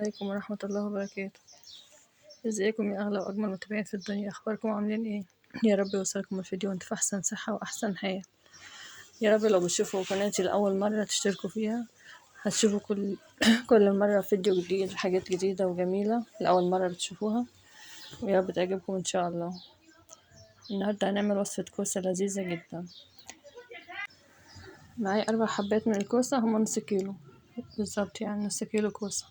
عليكم ورحمة الله وبركاته. ازيكم يا أغلى وأجمل متابعين في الدنيا، أخباركم عاملين ايه؟ يا رب يوصلكم الفيديو وانتوا في أحسن صحة وأحسن حياة. يا رب لو بتشوفوا قناتي لأول مرة تشتركوا فيها، هتشوفوا كل مرة فيديو جديد وحاجات جديدة وجميلة لأول مرة بتشوفوها، ويا رب تعجبكم إن شاء الله. النهاردة هنعمل وصفة كوسة لذيذة جدا. معايا 4 حبات من الكوسة، هما نص كيلو بالظبط، يعني نص كيلو كوسة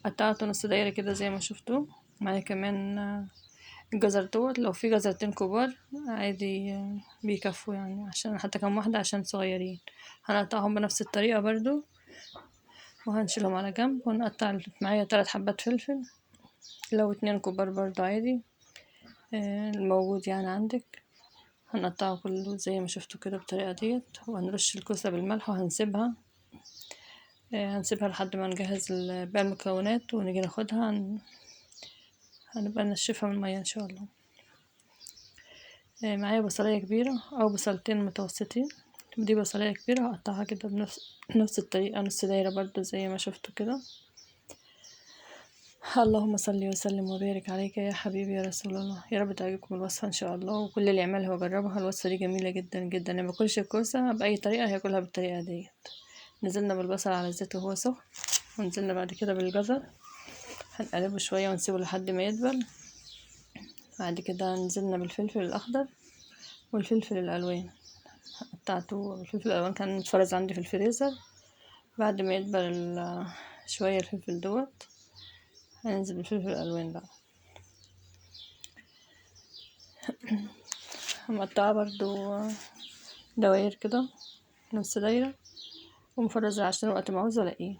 قطعته نص دايرة كده زي ما شفتوا. معايا كمان الجزر دوت، لو في جزرتين كبار عادي بيكفوا، يعني عشان حتى كام واحدة عشان صغيرين. هنقطعهم بنفس الطريقة برضو وهنشيلهم على جنب، ونقطع معايا 3 حبات فلفل، لو 2 كبار برضو عادي الموجود يعني عندك. هنقطعه كله زي ما شفتوا كده بالطريقة ديت، وهنرش الكوسة بالملح وهنسيبها لحد ما نجهز باقي المكونات ونيجي ناخدها. هنبقى ننشفها من المية ان شاء الله. معايا بصلاية كبيرة او بصلتين متوسطين. دي بصلاية كبيرة هقطعها كده بنفس الطريقة، نص دايرة برضو زي ما شفتوا كده. اللهم صل وسلم وبارك عليك يا حبيبي يا رسول الله. يا رب تعجبكم الوصفة ان شاء الله، وكل اللي يعملها ويجربها. الوصفة دي جميلة جدا جدا، اللي ماكلش الكوسة بأي طريقة هياكلها بالطريقة ديت. نزلنا بالبصل على الزيت وهو سخن، ونزلنا بعد كده بالجزر، هنقلبه شوية ونسيبه لحد ما يدبل. بعد كده نزلنا بالفلفل الأخضر والفلفل الألوان، قطعته. الفلفل الألوان كان متفرز عندي في الفريزر. بعد ما يدبل شوية الفلفل دوت، هننزل بالفلفل الألوان بقى. مقطعة برضو دواير كده نص دايرة، ومفرزة عشان وقت ما عاوزة الاقيه.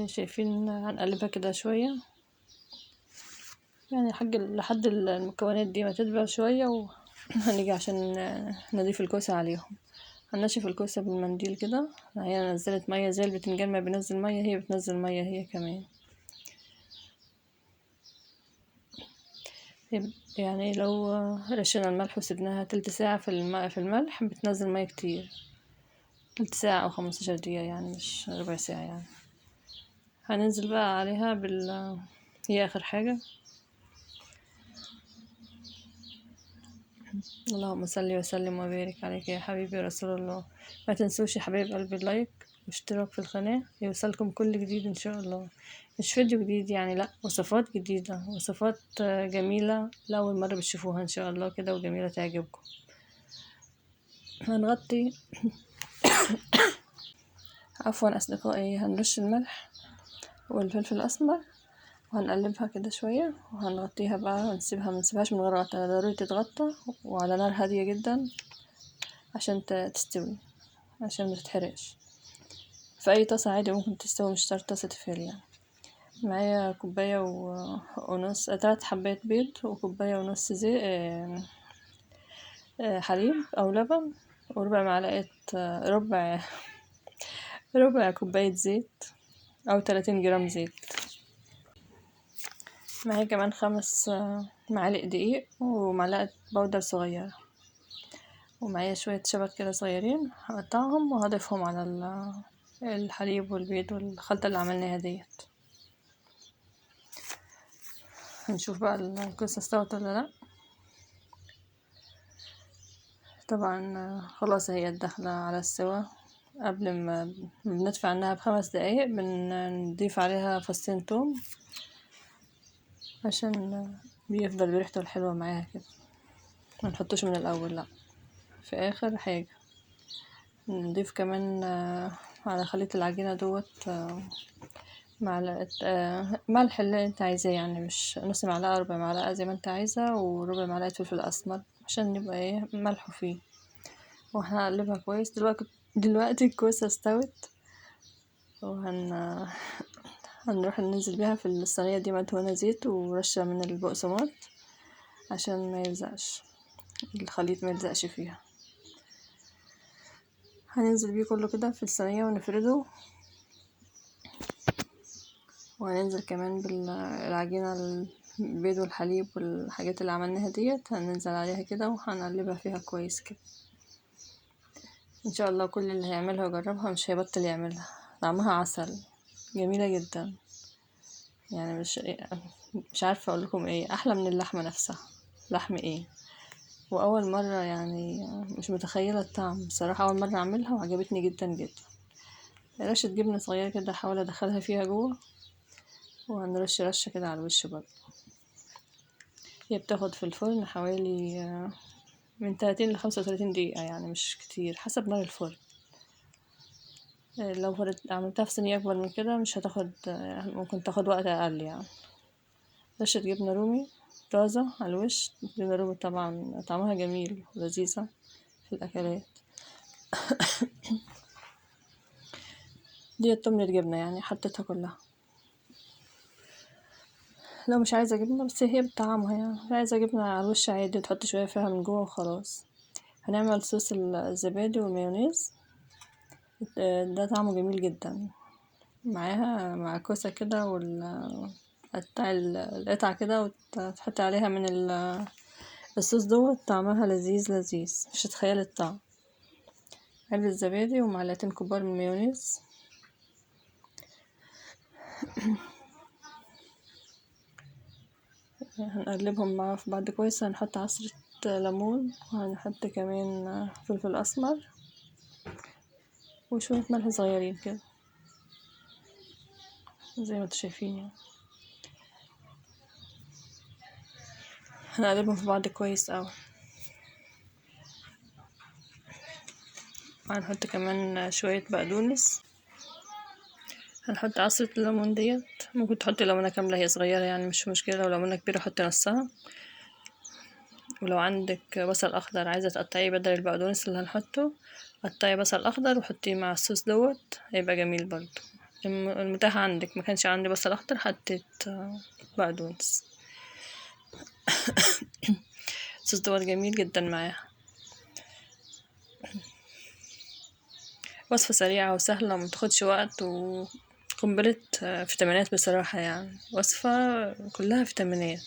شايفين؟ هنقلبها كده شوية يعني لحد المكونات دي ما تدبل شوية، وهنيجي عشان نضيف الكوسة عليهم. هنشف الكوسة بالمنديل كده. هي نزلت مية زي البتنجان ما بينزل مية، هي بتنزل مية هي كمان. يعني لو رشينا الملح وسبناها تلت ساعة في الملح بتنزل مية كتير، تلت ساعة أو 15 دقيقة، يعني مش ربع ساعة يعني. هننزل بقى عليها هي آخر حاجة. اللهم صل وسلم وبارك عليك يا حبيبي رسول الله. ما تنسوش يا حبايب قلبي اللايك واشتراك في القناة، يوصلكم كل جديد ان شاء الله. مش فيديو جديد يعني، لا، وصفات جديدة، وصفات جميلة لأول مرة بتشوفوها ان شاء الله كده، وجميلة تعجبكم. هنغطي عفوا أصدقائي، هنرش الملح والفلفل الأسمر وهنقلبها كده شوية، وهنغطيها بقى ونسيبها، منسيبهاش من غير غطا، ضروري تتغطى وعلى نار هادية جدا عشان تستوي، عشان متتحرقش. في أي طاسة عادي ممكن تستوي، مش شرط طاسة تيفال يعني. معايا كوباية ونص 3 حبات بيض، وكوباية ونص زي حليب أو لبن، وربع معلقة ربع كوباية زيت أو 30 جرام زيت. معايا كمان 5 معالق دقيق ومعلقة بودر صغيرة، ومعايا شوية شبت كده صغيرين هقطعهم وهضيفهم على الحليب والبيض والخلطة اللي عملناها ديت. هنشوف بقى الكوسة استوت ولا لا. طبعا خلاص هي داخلة على السوا. قبل ما بندفع عنها ب5 دقايق بنضيف عليها فصين توم، عشان بيفضل بريحته الحلوة معاها كده. ما نحطوش من الاول، لا، في اخر حاجة. نضيف كمان على خليط العجينة دوت معلقة ملح اللي انت عايزاه، يعني مش نص معلقة، ربع معلقة زي ما انت عايزة، وربع معلقة فلفل اسمر عشان يبقى ايه ملح فيه. وهنقلبها كويس. دلوقتي الكوسة استوت، هنروح ننزل بيها في الصينية دي مدهونة زيت ورشة من البقسماط عشان ما يلزقش الخليط، ما يلزقش فيها. هننزل بيه كله كده في الصينية ونفرده، وهننزل كمان بالعجينة، البيض والحليب والحاجات اللي عملناها ديت، هننزل عليها كده وهنقلبها فيها كويس كده. ان شاء الله كل اللي هيعملها ويجربها مش هيبطل يعملها، طعمها عسل. جميلة جدا، يعني مش عارفة اقول لكم ايه، احلى من اللحمة نفسها. لحم ايه! واول مرة يعني مش متخيلة الطعم بصراحة، اول مرة اعملها وعجبتني جدا جدا. رشة جبنة صغيرة كده احاول ادخلها فيها جوه، وهنرش رشة كده على الوش برضه. هي بتاخد في الفرن حوالي من 30 ل35 دقيقة، يعني مش كتير حسب نار الفرن. لو عملتها في صينية أكبر من كده مش هتاخد، ممكن تاخد وقت أقل يعني. رشة جبنة رومي طازة على الوش. جبنة رومي طبعا طعمها جميل ولذيذة في الأكلات. دي تمنة جبنة يعني حطيتها كلها. لو مش عايزة جبنة بس هي بطعمها، يعني مش عايزة جبنة على الوش عادي وتحط شوية فيها من جوه وخلاص. هنعمل صوص الزبادي والمايونيز، ده طعمه جميل جدا معاها، مع كوسة كده تقطع القطعة كده وتحط عليها من الصوص دوت، طعمها لذيذ لذيذ مش هتخيل الطعم. علبة زبادي ومعلقتين كبار من المايونيز. هنقلبهم مع في بعض كويس. هنحط عصرة ليمون، وهنحط كمان فلفل أسمر وشوية ملح صغيرين كده زي ما انتوا شايفين يعني. هنقلبهم في بعض كويس اوي. هنحط كمان شوية بقدونس. هنحط عصرة الليمون ديت، ممكن تحطي ليمونة كاملة هي صغيرة يعني مش مشكلة، لو ليمونة كبيرة حطي نصها. ولو عندك بصل أخضر عايزة تقطعيه بدل البقدونس اللي هنحطه، قطعي بصل أخضر وحطيه مع الصوص دوت، هيبقى جميل برضو. المتاح عندك، مكانش عندي بصل أخضر حطيت بقدونس. الصوص دوت جميل جدا معاها. وصفة سريعة وسهلة ومتاخدش وقت وقنبلة فيتامينات بصراحة، يعني وصفة كلها فيتامينات.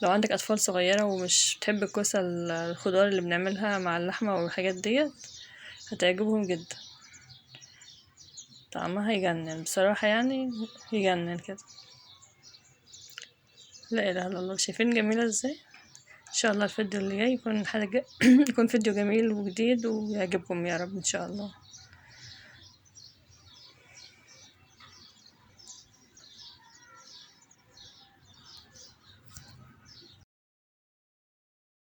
لو عندك أطفال صغيرة ومش بتحب الكوسة الخضار اللي بنعملها مع اللحمة والحاجات ديت، هتعجبهم جدا. طعمها يجنن بصراحة، يعني يجنن كده. لا إله إلا الله، شايفين جميلة ازاي؟ ان شاء الله الفيديو اللي جاي يكون حاجة يكون فيديو جميل وجديد ويعجبكم يا رب ان شاء الله.